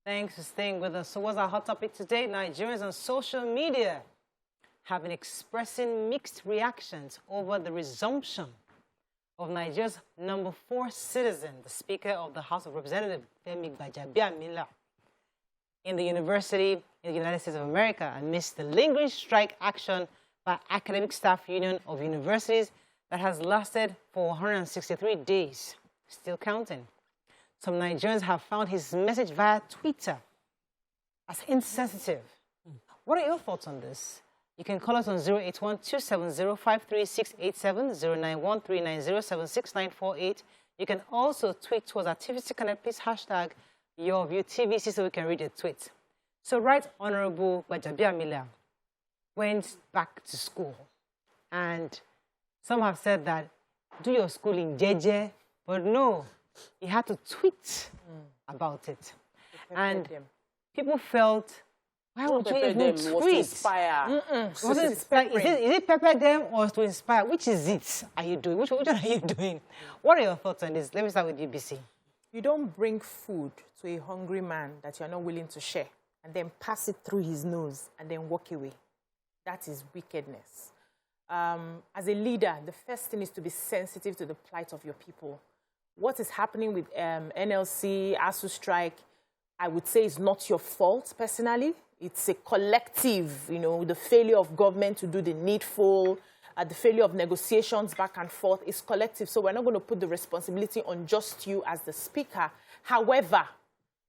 Thanks for staying with us. So what's our hot topic today? Nigerians on social media have been expressing mixed reactions over the resumption of Nigeria's number 4 citizen, the Speaker of the House of Representatives, Gbajabiamila, in the university in the United States of America amidst the lingering strike action by Academic Staff Union of Universities that has lasted for 163 days, still counting. Some Nigerians have found his message via Twitter as insensitive. What are your thoughts on this? You can call us on 081-270-53687, 091-390-76948. You can also tweet to us at TVC Connect, please hashtag YourViewTVC so we can read the tweet. So Right Honorable Gbajabiamila went back to school, and some have said that do your school in Jeje, but no, he had to tweet about it. And people felt, why would you even tweet? Was to inspire. Is it pepper them or to inspire? Which is it are you doing? Which one are you doing? What are your thoughts on this? Let me start with you, BC. You don't bring food to a hungry man that you're not willing to share and then pass it through his nose and then walk away. That is wickedness. As a leader, the first thing is to be sensitive to the plight of your people. What is happening with NLC, ASUU strike, I would say is not your fault personally. It's a collective, you know, the failure of government to do the needful, the failure of negotiations back and forth is collective. So we're not going to put the responsibility on just you as the speaker. However,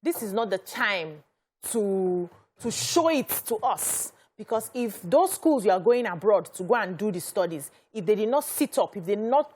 this is not the time to show it to us. Because if those schools you are going abroad to go and do the studies, if they did not sit up, if they did not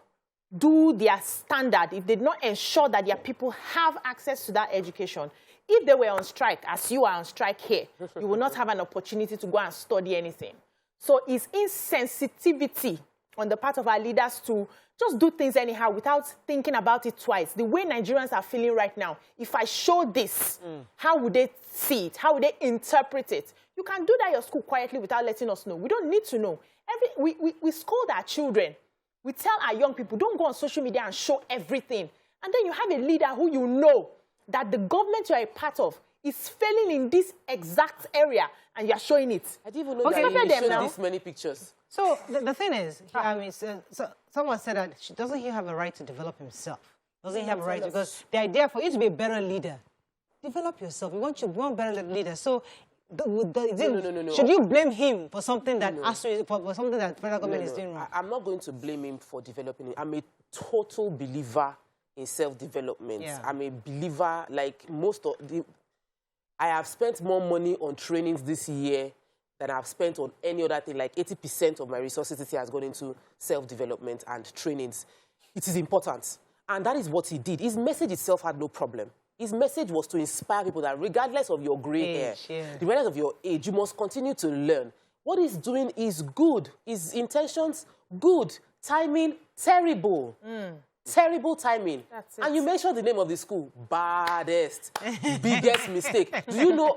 do their standard, if they did not ensure that their people have access to that education, if they were on strike, as you are on strike here, you will not have an opportunity to go and study anything. So it's insensitivity on the part of our leaders to just do things anyhow without thinking about it twice. The way Nigerians are feeling right now, if I show this, how would they see it? How would they interpret it? You can do that at your school quietly without letting us know. We don't need to know. We scold our children. We tell our young people, don't go on social media and show everything. And then you have a leader who you know that the government you are a part of is failing in this exact area, and you are showing it. I didn't even know that you showed this many pictures. So the thing is, I mean, so someone said that doesn't he have a right to develop himself? Doesn't he have a right? Because the idea for you to be a better leader, develop yourself. We want better leaders. So no. Should you blame him for something that for something that the federal government is doing wrong? I'm not going to blame him for developing it. I'm a total believer in self-development. Yeah. I'm a believer, like most of the... I have spent more money on trainings this year than I've spent on any other thing. Like 80% of my resources this year has gone into self-development and trainings. It is important. And that is what he did. His message itself had no problem. His message was to inspire people that regardless of your gray hair, regardless of your age, you must continue to learn. What he's doing is good. His intentions, good. Timing, terrible. Terrible timing. That's it. And you mentioned the name of the school. Baddest. Biggest mistake. Do you know,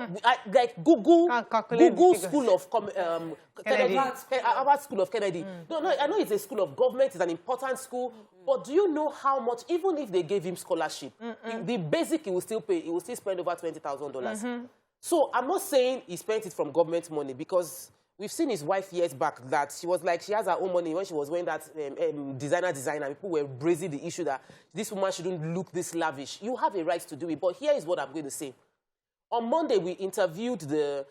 like Google School of Kennedy. Harvard School of Kennedy. No, I know it's a school of government. It's an important school. But do you know how much, even if they gave him scholarship, the basic he will still pay, he will still spend over $20,000. So I'm not saying he spent it from government money, because we've seen his wife years back that she was like, she has her own money when she was wearing that designer. People were raising the issue that this woman shouldn't look this lavish. You have a right to do it. But here is what I'm going to say. On Monday, we interviewed the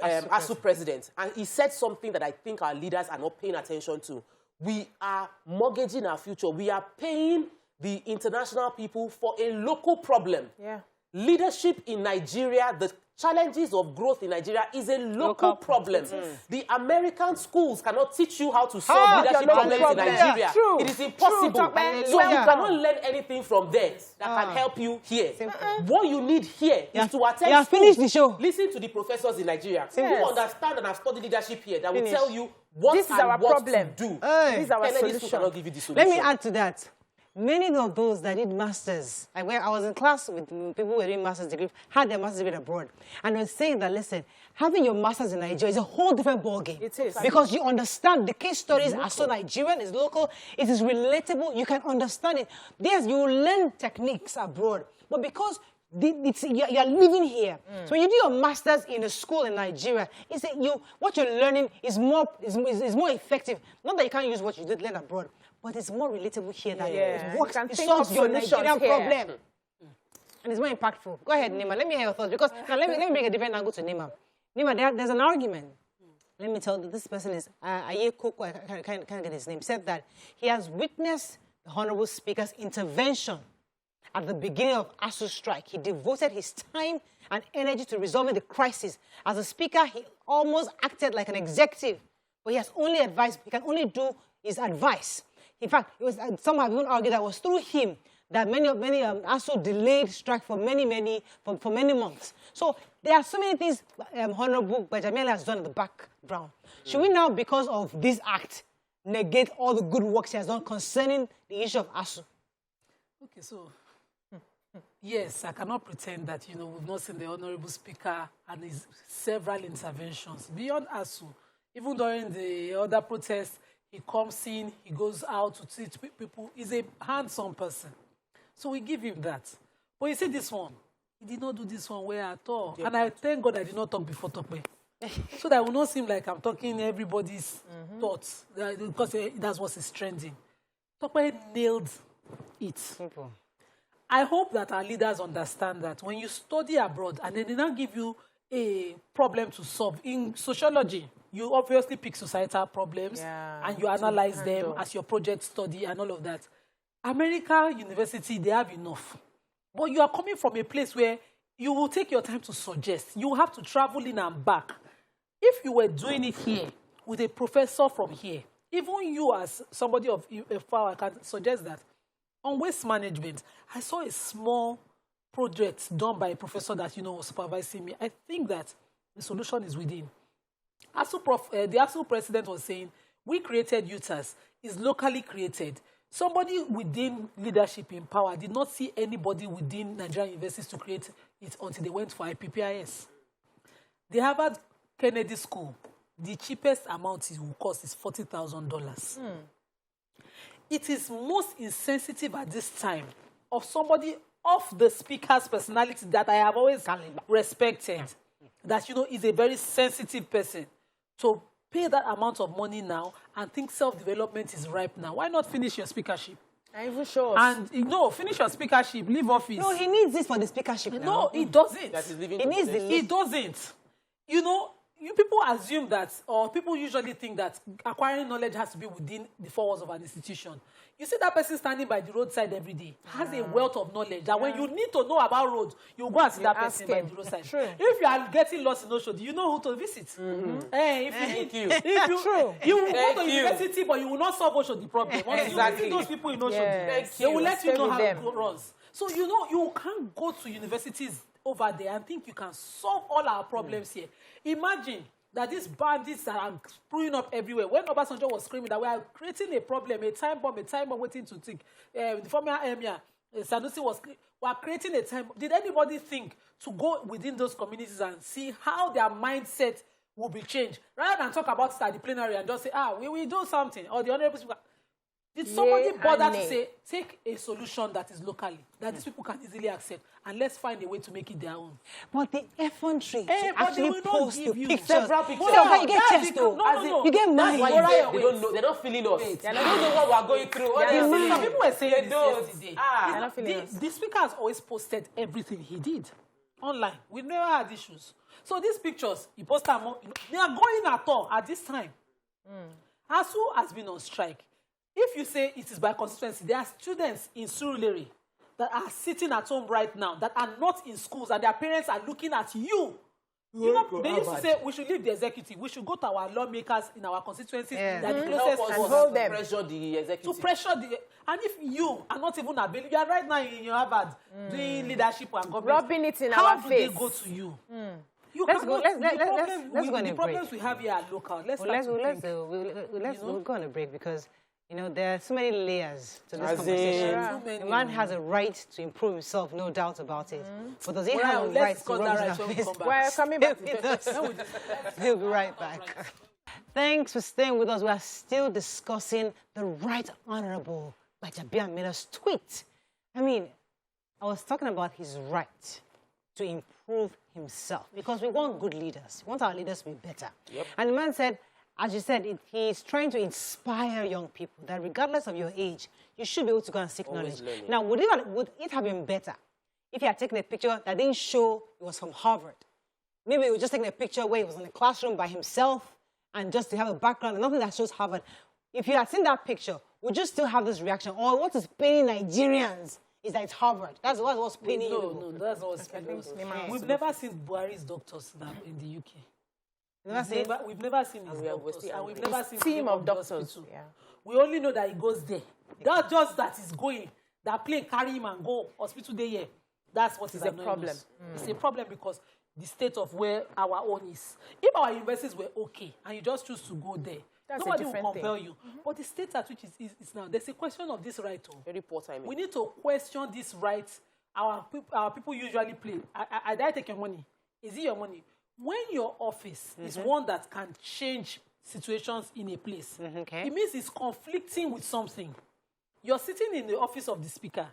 ASUU president, and he said something that I think our leaders are not paying attention to. We are mortgaging our future. We are paying the international people for a local problem. Yeah. Leadership in Nigeria, the challenges of growth in Nigeria is a local problem. The American schools cannot teach you how to solve leadership problems in Nigeria. It is impossible. So you cannot learn anything from there that can help you here. What you need here is to attend school. Listen to the professors in Nigeria who understand and have studied leadership here that will tell you what this is our problem to do. This is our solution. Cannot give you the solution. Let me add to that. Many of those that did masters, like when I was in class with people who were doing master's degree, had their master's degree abroad. And I was saying that, listen, having your master's in Nigeria is a whole different ballgame. It is. Because you understand the case stories are so Nigerian, it's local, it is relatable, you can understand it. Yes, you learn techniques abroad, but because you're living here. So when you do your master's in a school in Nigeria, what you're learning is more effective. Not that you can't use what you did learn abroad, but it's more relatable here than it works. It solves your Nigerian problem. And it's more impactful. Go ahead, Nima. Let me hear your thoughts. Because now let me bring a different angle to Nima. Nima, there's an argument. Let me tell you, this person is Aye Koko, I can't get his name, said that he has witnessed the Honorable Speaker's intervention at the beginning of ASUU strike. He devoted his time and energy to resolving the crisis. As a speaker, he almost acted like an executive, but he has only advised, he can only do his advice. In fact, some have even argued that it was through him that many ASUU delayed strike for many months. So there are so many things Honorable Gbajabiamila has done in the background. Should we now, because of this act, negate all the good work she has done concerning the issue of ASUU? Okay, so yes, I cannot pretend that, we've not seen the Honorable Speaker and his several interventions. Beyond ASUU, even during the other protests, he comes in, he goes out to teach people. He's a hands-on person. So we give him that. But you see this one, he did not do this one well at all. Yeah. And I thank God I did not talk before Tope. So that it will not seem like I'm talking everybody's thoughts, because that's what's trending. Tope nailed it. Simple. I hope that our leaders understand that when you study abroad and then they now give you a problem to solve, in sociology, you obviously pick societal problems and you analyze them as your project study and all of that. America University, they have enough. But you are coming from a place where you will take your time to suggest. You will have to travel in and back. If you were doing it here with a professor from here, even you as somebody of power can suggest that. On waste management, I saw a small project done by a professor that, was supervising me. I think that the solution is within. The ASUU president was saying, we created UTAS. It's locally created. Somebody within leadership in power did not see anybody within Nigerian universities to create it until they went for IPPIS. The Harvard Kennedy School, the cheapest amount it will cost is $40,000. It is most insensitive at this time of somebody of the speaker's personality that I have always respected, that, is a very sensitive person, to pay that amount of money now and think self-development is ripe now. Why not finish your speakership? I even sure. And, finish your speakership, leave office. No, he needs this for the speakership now. No, he doesn't. He needs the He doesn't. People assume that, or people usually think that acquiring knowledge has to be within the four walls of an institution. You see that person standing by the roadside every day has a wealth of knowledge that when you need to know about roads, you go and see that person by the roadside. True. If you are getting lost in Osho, do you know who to visit? If you go to university, but you will not solve Osho the problem. Once you see those people in Osho, they will let you know how it runs. So, you can't go to universities over there and think you can solve all our problems here. Imagine that these bandits are screwing up everywhere. When Obasanjo was screaming that we are creating a problem, a time bomb waiting to tick. The former emir, Sanusi, we are creating a time bomb. Did anybody think to go within those communities and see how their mindset will be changed? Rather than talk about it at the plenary and just say, we will do something, or the honorable speaker. Did somebody bother to say, take a solution that is locally, that these people can easily accept, and let's find a way to make it their own? But the effrontery to actually post the pictures. Several pictures. You get chest, though. No. You get mad. They don't know. They're not feeling us. They don't know what we're going through. Some people were saying this yesterday. The the speaker has always posted everything he did online. We never had issues. So these pictures, he posted them, they are going at all at this time. ASUU has been on strike. If you say it is by constituency, there are students in Surulere that are sitting at home right now that are not in schools and their parents are looking at you. They used to say we should leave the executive. We should go to our lawmakers in our constituencies that the closest and hold them. Pressure the executive. To pressure and if you are not even available, you are right now in your Harvard doing leadership and government. Rubbing it in our face. How do they go to you? Let's go on a break. The problems we have here are local. We'll go on a break because there are so many layers to this conversation. A man has a right to improve himself, no doubt about it. But does he have a right to rub his face? We're coming back. We'll be right back. Thanks for staying with us. We are still discussing the Right Honorable Gbajabiamila's tweet. I was talking about his right to improve himself, because we want good leaders. We want our leaders to be better. Yep. And the man said, as you said, he's trying to inspire young people that regardless of your age, you should be able to go and seek knowledge. Learning. Now, would it have been better if he had taken a picture that didn't show it was from Harvard? Maybe he was just taking a picture where he was in a classroom by himself and just to have a background and nothing that shows Harvard. If you had seen that picture, would you still have this reaction? Or what is paining Nigerians is that it's Harvard. That's what's paining you. No, that's not what's paining us. We've never seen Buhari's doctors now in the UK. We've never seen his doctors. And we've never seen team of doctors. Yeah. We only know that he goes there. That's just that he's going. That plane carry him and go hospital day here. That's what is a problem. It's a problem because the state of where our own is. If our universities were okay and you just choose to go there, nobody will compel you. But the state at which is now, there's a question of this right. Very poor timing. We need to question this right. Our people usually play. Did I take your money? Is it your money? When your office is one that can change situations in a place, it means it's conflicting with something. You're sitting in the office of the speaker.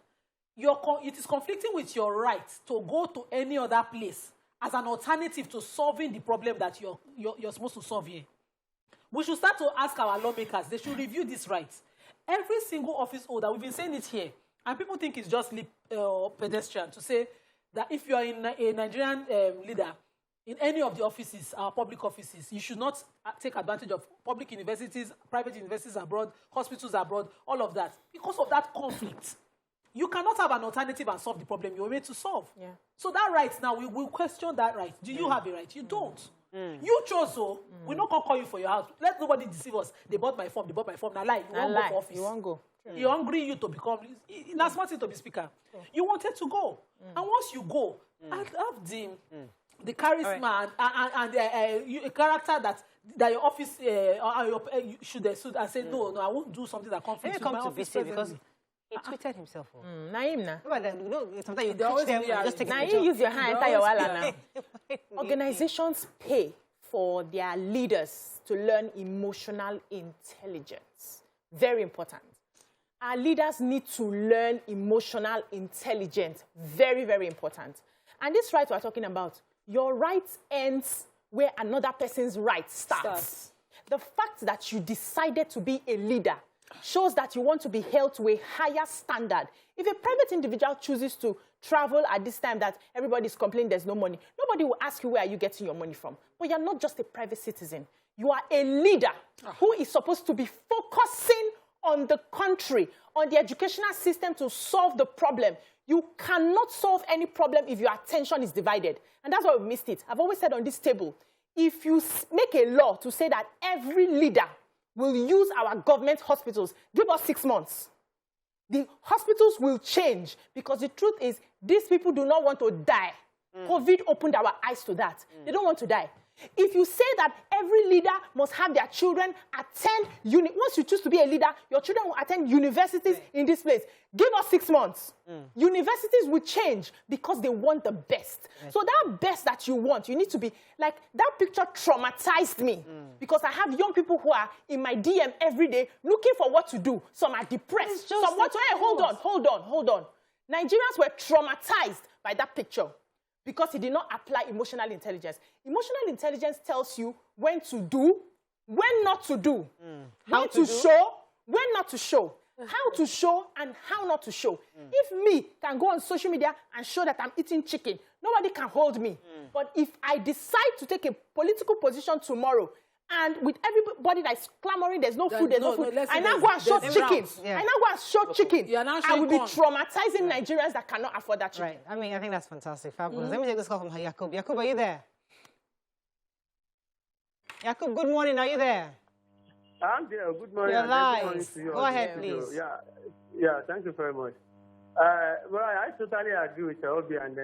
It is conflicting with your right to go to any other place as an alternative to solving the problem that you're supposed to solve here. We should start to ask our lawmakers. They should review this right. Every single office holder, we've been saying it here, and people think it's just pedestrian to say that if you are a Nigerian leader, in any of the offices, our public offices, you should not take advantage of public universities, private universities abroad, hospitals abroad, all of that. Because of that conflict, you cannot have an alternative and solve the problem you're made to solve. Yeah. So that right now, we will question that right. Do you have a right? You don't. You chose so. We not call you for your house. Let nobody deceive us. They bought my form. Now lie. You won't go for office. You won't go. You're hungry you to become, that's smart thing to be speaker. You wanted to go. And once you go, have the charisma and a character that your office you should and say, no, I won't do something that conflicts with my office because he tweeted himself. Naim na. Sometimes you teach them, just take you use your hand enter your wallet now. Organizations pay for their leaders to learn emotional intelligence. Very important. Our leaders need to learn emotional intelligence. Very, very important. And this right we're talking about, your right ends where another person's right starts. The fact that you decided to be a leader shows that you want to be held to a higher standard. If a private individual chooses to travel at this time that everybody's complaining there's no money, nobody will ask you where are you getting your money from. But you're not just a private citizen. You are a leader who is supposed to be focusing on the country, on the educational system to solve the problem. You cannot solve any problem if your attention is divided. And that's why we missed it. I've always said on this table, if you make a law to say that every leader will use our government hospitals, give us 6 months. The hospitals will change because the truth is these people do not want to die. COVID opened our eyes to that. They don't want to die. If you say that every leader must have their children attend, once you choose to be a leader, your children will attend universities in this place. Give us 6 months. Universities will change because they want the best. So that best that you want, you need to be, like, that picture traumatized me because I have young people who are in my DM every day looking for what to do. Some are depressed. Some want to, hey, hold on. Nigerians were traumatized by that picture. Because he did not apply emotional intelligence. Emotional intelligence tells you when to do, when not to do, when to show, when not to show, how to show and how not to show. If me can go on social media and show that I'm eating chicken, nobody can hold me. But if I decide to take a political position tomorrow, and with everybody that's clamoring, there's no food, I now go and show chicken. I now go and show chicken. I will be traumatizing Nigerians that cannot afford that chicken. Right. I mean, I think that's fantastic. Fabulous. Let me take this call from Yakub. Yakub, are you there? Yakub, good morning. Are you there? I'm there. Good morning. You're live. Go ahead, please. Yeah, thank you very much. Well, I totally agree with Obi and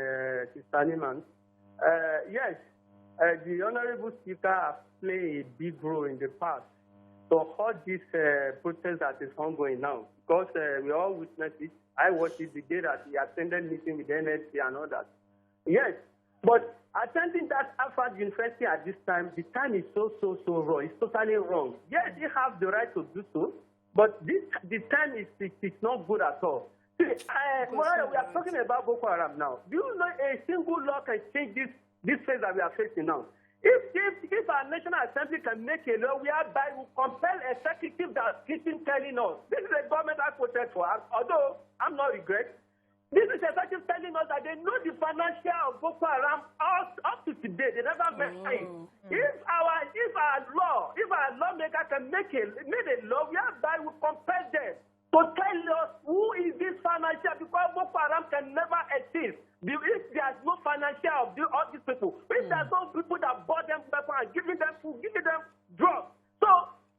Sister Niman. Yes, the Honorable Speaker has played a big role in the past to halt this protest that is ongoing now. Because we all witnessed it. I watched it the day that he attended meeting with the NLC and all that. Yes, but attending that Harvard University at this time, the time is so wrong. It's totally wrong. Yes, they have the right to do so, but the time is not good at all. See, Mariah, we are talking about Boko Haram now. Do you know a single law can change this phase that we are facing now? If our National Assembly can make a law whereby we compel executive that keeping telling us, this is a government I protest for, although I'm not regret. This is executive telling us that they know the financial of Boko Haram up to today. They never mentioned it. If our lawmaker can make a law whereby we compel them to tell us who is this financial, because Boko Haram can never exist. If there's no financial of all these people, if there's no people that bought them weapons and giving them food, giving them drugs. So,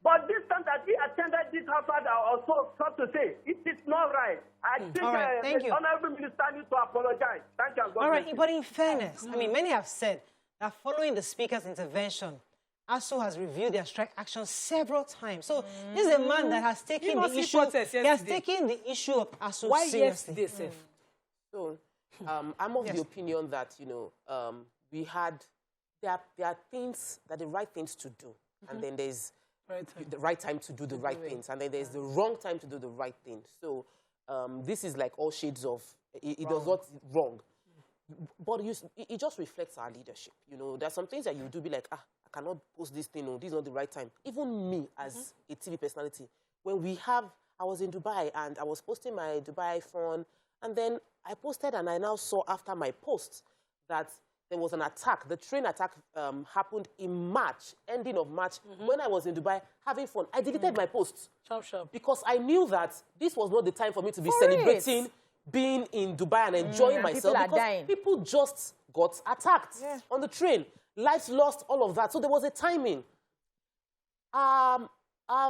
but this time that we attended this house, I also thought to say, it is not right. I think the Honorable Minister needs to apologize. Thank you. All right, but in fairness, I mean, many have said that following the Speaker's intervention, ASUU has reviewed their strike action several times. So this is a man that has taken the issue. He has taken the issue of ASUU seriously. Yesterday, So I'm of the opinion that there are things that the right things to do, and then there's the right time to do the right things, and then there's the wrong time to do the right thing. So this is like all shades of it does not wrong, but it just reflects our leadership. There's some things that you do be like, I cannot post this thing, or this is not the right time. Even me as a TV personality, I was in Dubai and I was posting my Dubai phone, and then I posted and I now saw after my post that there was an attack. The train attack happened in March, ending of March, when I was in Dubai having fun. I deleted my posts because I knew that this was not the time for me to be celebrating being in Dubai and enjoying myself, because people just got attacked on the train. Lives lost, all of that. So there was a timing. Our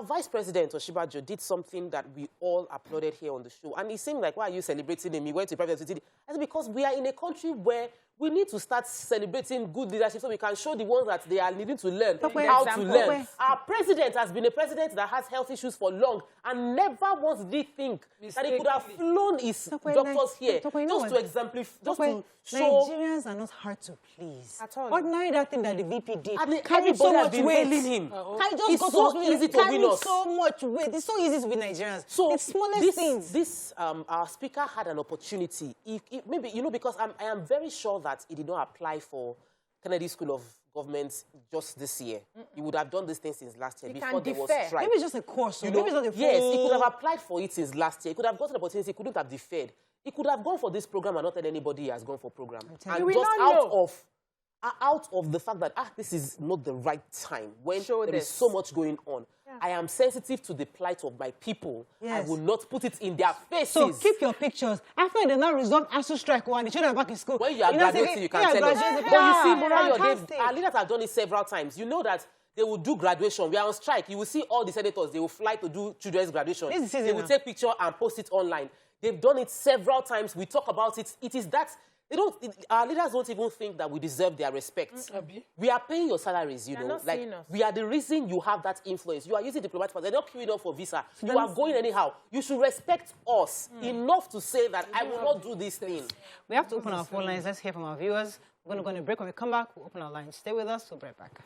Vice President, Oshibajo, did something that we all applauded here on the show. And he seemed like, why are you celebrating him? He went to private city. I said, because we are in a country where we need to start celebrating good leadership so we can show the ones that they are needing to learn how to learn. Our president has been a president that has health issues for long and never once did think that he could have flown his doctors here just to exemplify, just to show. Nigerians are not hard to please. At all. Ordinary that thing that the VP did. Carried so much weight. It's so easy to win us. So much weight. It's so easy to be Nigerians. So it's smallest things. Our speaker had an opportunity. Maybe, because I am very sure that he did not apply for Kennedy School of Government just this year. He would have done these things since last year before there was strike. Maybe it's just a course. Maybe it's not a full... Yes, he could have applied for it since last year. He could have gotten an opportunity. He couldn't have deferred. He could have gone for this program and not tell anybody he has gone for program. And just out of the fact that this is not the right time when there is so much going on. I am sensitive to the plight of my people. Yes. I will not put it in their faces. So keep your pictures. After they now resolve ASUU strike one, the children are back in school. When you are graduating, you can tell us. But you see, Morayo, our leaders have done it several times. You know that they will do graduation. We are on strike. You will see all the senators. They will fly to do children's graduation. They will take picture and post it online. They've done it several times. We talk about it. It is that... our leaders don't even think that we deserve their respect. We are paying your salaries, we are the reason you have that influence. You are using diplomatic passport. They're not queuing up for visa. You are going anyhow. You should respect us enough to say that I will not do this thing. We have to open our phone lines. Let's hear from our viewers. We're going to go on a break. When we come back, we'll open our lines. Stay with us. We'll be right back.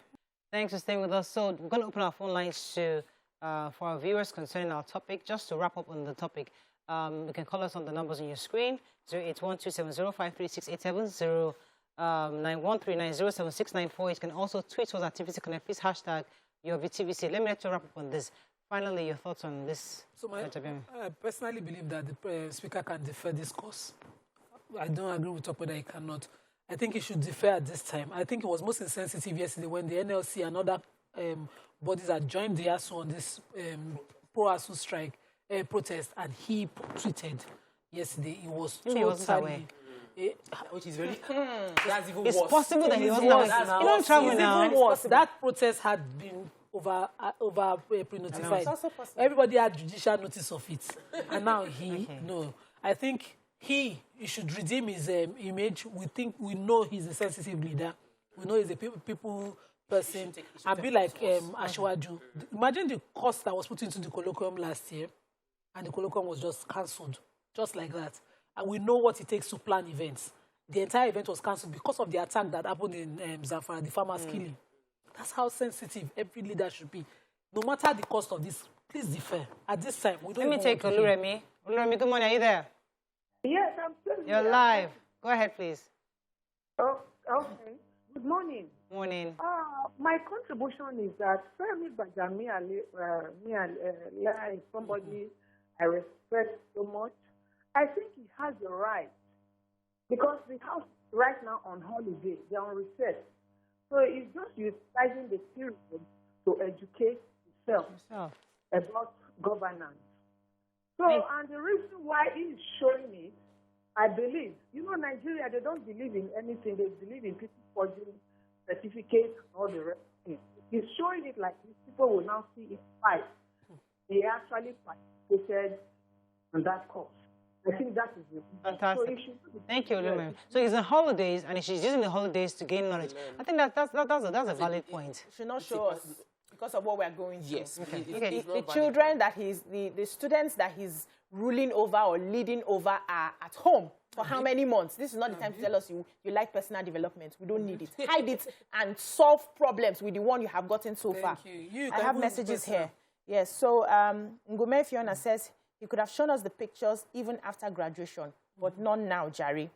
Thanks for staying with us. So we're going to open our phone lines for our viewers concerning our topic. Just to wrap up on the topic, you can call us on the numbers on your screen, 08127053687, 09139076694. You can also tweet us at TVC Connect. Please hashtag YourViewTVC. Let me let you wrap up on this. Finally, your thoughts on this. So I personally believe that the Speaker can defer this course. I don't agree with Tokwe that he cannot. I think he should defer at this time. I think it was most insensitive yesterday when the NLC and other bodies had joined the ASUU on this pro-ASUU strike protest, and he tweeted yesterday. It was totally... Which is very... That's even it's worse. Possible that he wasn't aware. You don't travel now. That protest had been over pre-notified. Everybody had judicial notice of it. And now no. I think he should redeem his image. We know he's a sensitive leader. We know he's a people person. And be like Ashwaju. Imagine the cost that was put into the colloquium last year, and the colloquium was just cancelled, just like that. And we know what it takes to plan events. The entire event was cancelled because of the attack that happened in Zamfara, the farmers killing. That's how sensitive every leader should be. No matter the cost of this, please defer. At this time, we don't... Let me take Oluremi. Oluremi, good morning. Are you there? Yes, I'm still You're here. live. Go ahead, please. Oh, okay. Good morning. Morning. My contribution is that Gbajabiamila is somebody I respect so much. I think he has the right, because the house right now on holiday, they're on research. So it's just utilizing the period to educate himself about governance. So, and the reason why he is showing it, I believe, Nigeria, they don't believe in anything. They believe in people forging certificates and all the rest of it. He's showing it like these people will now see it fight. They actually participated on that course. I think that is it. Fantastic. So thank you, Olumide. So he's on holidays, and she's using the holidays to gain knowledge. I think that's a valid point. He should not show us because of what we're going through. Yes. Okay. The children that the students that he's ruling over or leading over are at home for how many months? This is not the time to tell us you like personal development. We don't need it. Hide it and solve problems with the one you have gotten so far. I have messages here. Yes. So Ngume Fiona says he could have shown us the pictures even after graduation, but not now, Jerry.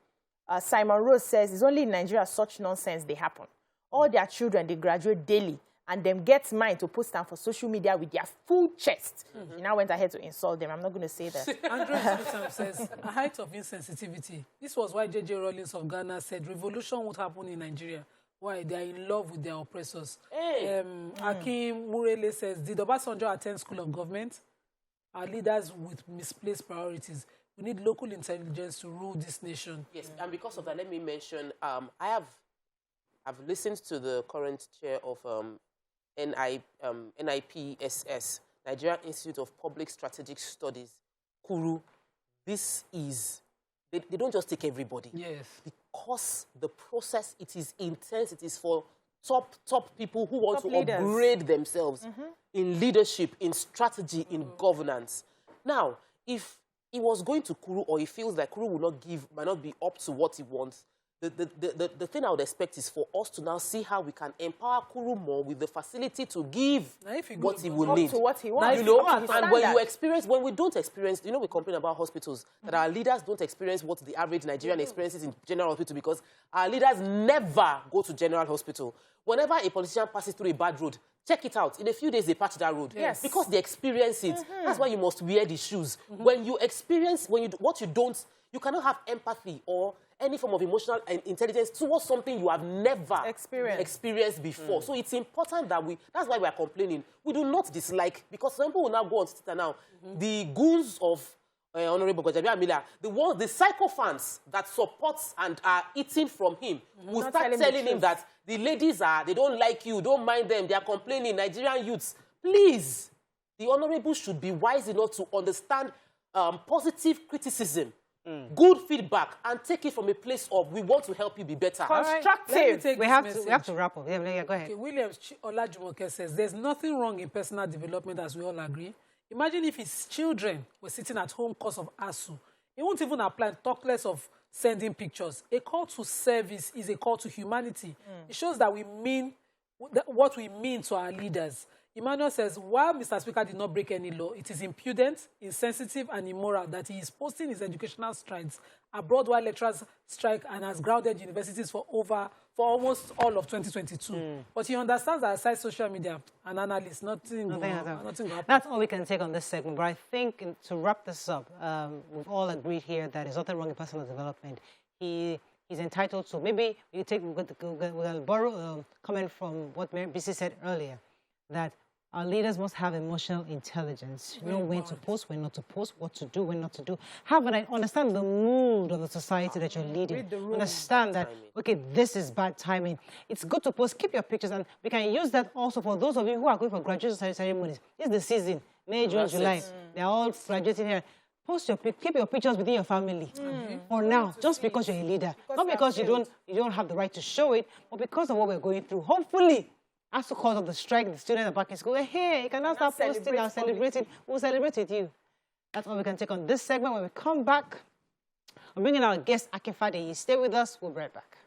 Simon Rose says it's only in Nigeria such nonsense they happen. All their children, they graduate daily, and them get mine to post them for social media with their full chest. He now went ahead to insult them. I'm not going to say that. Andrew Sultan says, a height of insensitivity. This was why J.J. Rawlings of Ghana said revolution won't happen in Nigeria. Why? They are in love with their oppressors. Akim Murele says, did Obasanjo attend School of Government? Our leaders with misplaced priorities. We need local intelligence to rule this nation. Yes, and because of that, let me mention, I've listened to the current chair of NIPSS, Nigerian Institute of Public Strategic Studies, Kuru. This is, they don't just take everybody. Yes. Because the process, it is intense. It is for top people who want to leaders. upgrade themselves in leadership, in strategy, in governance. Now, if he was going to Kuru, or he feels like Kuru might not be up to what he wants, the thing I would expect is for us to now see how we can empower Kuru more with the facility to give what he will need. To what he wants. And when we don't experience, we complain about hospitals, that our leaders don't experience what the average Nigerian experiences in general hospital, because our leaders never go to general hospital. Whenever a politician passes through a bad road, check it out. In a few days, they patch that road. Yes. Because they experience it. That's why you must wear the shoes. When you experience, you cannot have empathy or any form of emotional intelligence towards something you have never experienced before. So it's important that that's why we are complaining. We do not dislike, because some people will now go on Twitter now, the goons of Honorable Gbajabiamila, the sycophants that support and are eating from him, will start telling him that the ladies they don't like you, don't mind them, they are complaining, Nigerian youths. Please, the Honorable should be wise enough to understand positive criticism, good feedback, and take it from a place of, we want to help you be better. Constructive. We have to wrap up. Yeah, go ahead. Okay, Williams Olajumoke says, there's nothing wrong in personal development, as we all agree. Imagine if his children were sitting at home because of ASUU. He won't even apply, talk less of sending pictures. A call to service is a call to humanity. It shows that we mean what we mean to our leaders. Emmanuel says, while Mr. Speaker did not break any law, it is impudent, insensitive, and immoral that he is posting his educational strides abroad while lecturers strike and has grounded universities for almost all of 2022. But he understands that aside social media and analysts, nothing will happen. That's all we can take on this segment. But I think to wrap this up, we've all agreed here that there's nothing wrong in personal development. He's entitled to. Maybe we're going to borrow a comment from what Mary BC said earlier, that our leaders must have emotional intelligence. Know when to post, when not to post, what to do, when not to do. Understand the mood of the society that you're leading. Understand that, okay, this is bad timing. It's good to post. Keep your pictures, and we can use that also for those of you who are going for graduation ceremonies. It's the season, May, June, July. They're all graduating here. Keep your pictures within your family for now, just because you're a leader. Not because you don't have the right to show it, but because of what we're going through. Hopefully, as the cause of the strike, the students are back in school. Hey, you can now start posting and celebrating. We'll celebrate with you. That's all we can take on this segment. When we come back, I'm bringing our guest, Akinfade. You stay with us. We'll be right back.